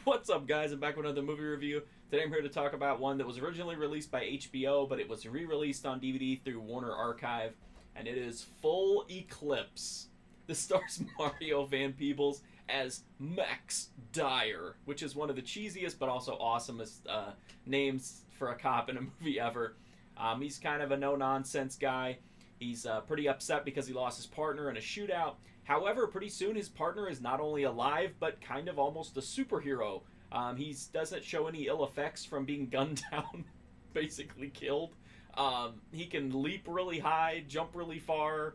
What's up, guys? I'm back with another movie review. Today I'm here to talk about one that was originally released by HBO, but it was re-released on DVD through Warner Archive, and it is Full Eclipse. This stars Mario Van Peebles as Max Dyer, which is one of the cheesiest but also awesomest names for a cop in a movie ever. He's kind of a no-nonsense guy. He's pretty upset because he lost his partner in a shootout. However, pretty soon his partner is not only alive, but kind of almost a superhero. He doesn't show any ill effects from being gunned down, basically killed. He can leap really high, jump really far.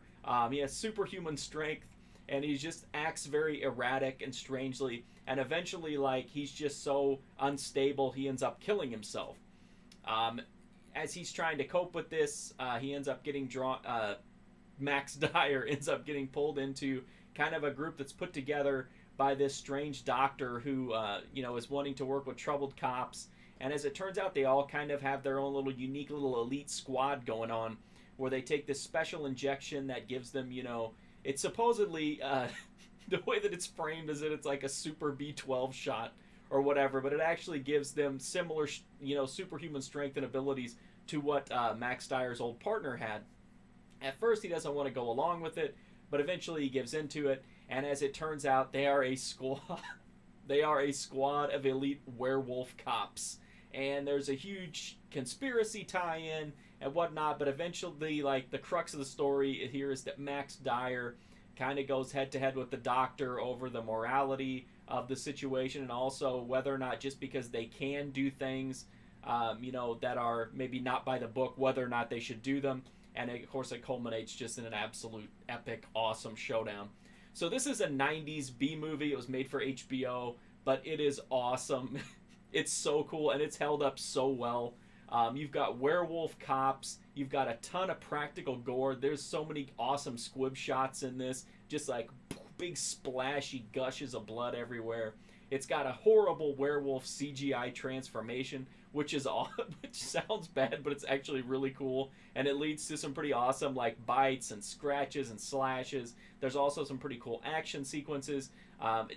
He has superhuman strength, and he just acts very erratic and strangely. And eventually, like, he's just so unstable, he ends up killing himself. As he's trying to cope with this, he ends up getting drawn... Max Dyer ends up getting pulled into kind of a group that's put together by this strange doctor who, is wanting to work with troubled cops. And as it turns out, they all kind of have their own little unique little elite squad going on, where they take this special injection that gives them, it's supposedly, the way that it's framed is that it's like a super B12 shot or whatever, but it actually gives them similar, superhuman strength and abilities to what Max Dyer's old partner had. At first, he doesn't want to go along with it, but eventually he gives into it. And as it turns out, they are a squad. They are a squad of elite werewolf cops. And there's a huge conspiracy tie-in and whatnot. But eventually, like, the crux of the story here is that Max Dyer kind of goes head-to-head with the doctor over the morality of the situation, and also whether or not, just because they can do things, that are maybe not by the book, whether or not they should do them. And of course it culminates just in an absolute epic, awesome showdown. So this is a 90s B movie. It was made for HBO, but it is awesome. It's so cool, and it's held up so well. You've got werewolf cops. You've got a ton of practical gore. There's so many awesome squib shots in this. Just like big splashy gushes of blood everywhere. It's got a horrible werewolf CGI transformation, which sounds bad, but it's actually really cool, and it leads to some pretty awesome like bites and scratches and slashes. There's also some pretty cool action sequences.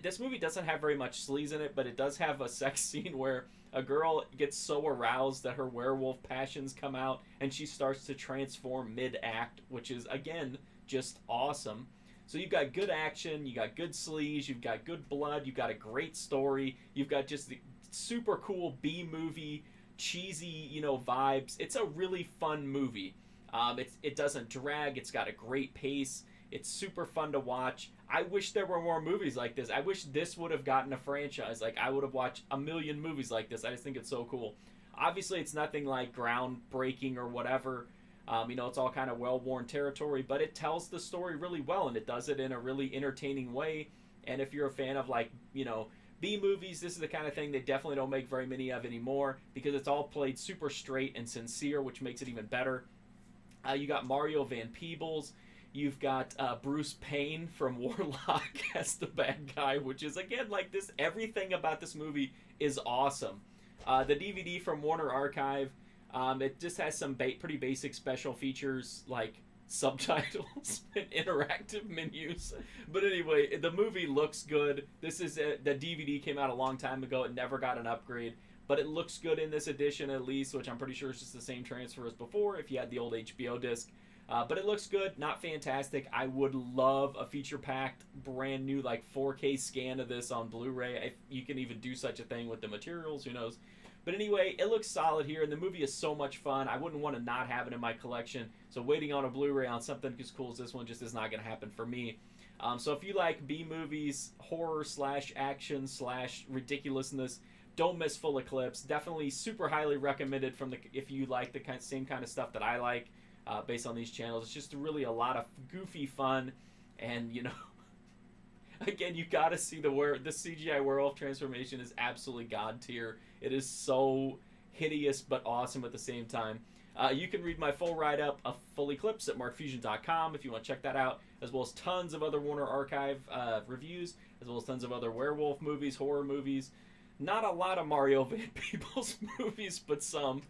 This movie doesn't have very much sleaze in it, but it does have a sex scene where a girl gets so aroused that her werewolf passions come out, and she starts to transform mid-act, which is, again, just awesome. So you've got good action, you got good sleaze, you've got good blood, you've got a great story, you've got just the super cool B-movie, cheesy, vibes. It's a really fun movie. It doesn't drag, it's got a great pace, it's super fun to watch. I wish there were more movies like this. I wish this would have gotten a franchise. Like, I would have watched a million movies like this. I just think it's so cool. Obviously, it's nothing like groundbreaking or whatever. It's all kind of well-worn territory, but it tells the story really well, and it does it in a really entertaining way. And if you're a fan of, like, B-movies, this is the kind of thing they definitely don't make very many of anymore, because it's all played super straight and sincere, which makes it even better. You got Mario Van Peebles. You've got Bruce Payne from Warlock as the bad guy, which is, again, like this. Everything about this movie is awesome. The DVD from Warner Archive, it just has some pretty basic special features like subtitles and interactive menus. But anyway, the movie looks good. The DVD came out a long time ago. It never got an upgrade, but it looks good in this edition at least, which I'm pretty sure is just the same transfer as before if you had the old HBO disc. But it looks good, not fantastic. I would love a feature-packed, brand new, like 4K scan of this on Blu-ray. If you can even do such a thing with the materials, who knows? But anyway, it looks solid here, and the movie is so much fun. I wouldn't want to not have it in my collection. So waiting on a Blu-ray on something as cool as this one just is not going to happen for me. So if you like B-movies, horror / action / ridiculousness, don't miss Full Eclipse. Definitely super highly recommended if you like the same kind of stuff that I like. Based on these channels. It's just really a lot of goofy fun, and again, you gotta see the CGI werewolf transformation is absolutely god tier. It is so hideous but awesome at the same time. You can read my full write-up of Full Eclipse at markfusion.com if you want to check that out, as well as tons of other Warner Archive reviews, as well as tons of other werewolf movies, horror movies. Not a lot of Mario Van Peebles movies, but some.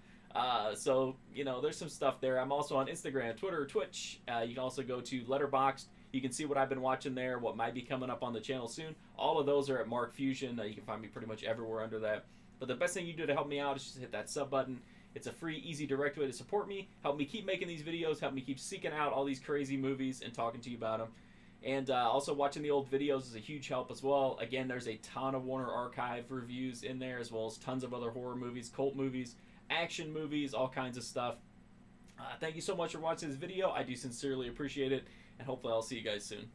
So, there's some stuff there. I'm also on Instagram, Twitter, Twitch. You can also go to Letterboxd. You can see what I've been watching there, what might be coming up on the channel soon. All of those are at Mark Fusion. You can find me pretty much everywhere under that. But the best thing you do to help me out is just hit that sub button. It's a free, easy, direct way to support me, help me keep making these videos, help me keep seeking out all these crazy movies and talking to you about them. And also watching the old videos is a huge help as well. Again, there's a ton of Warner Archive reviews in there, as well as tons of other horror movies, cult movies, action movies, all kinds of stuff. Thank you so much for watching this video. I do sincerely appreciate it, and hopefully I'll see you guys soon.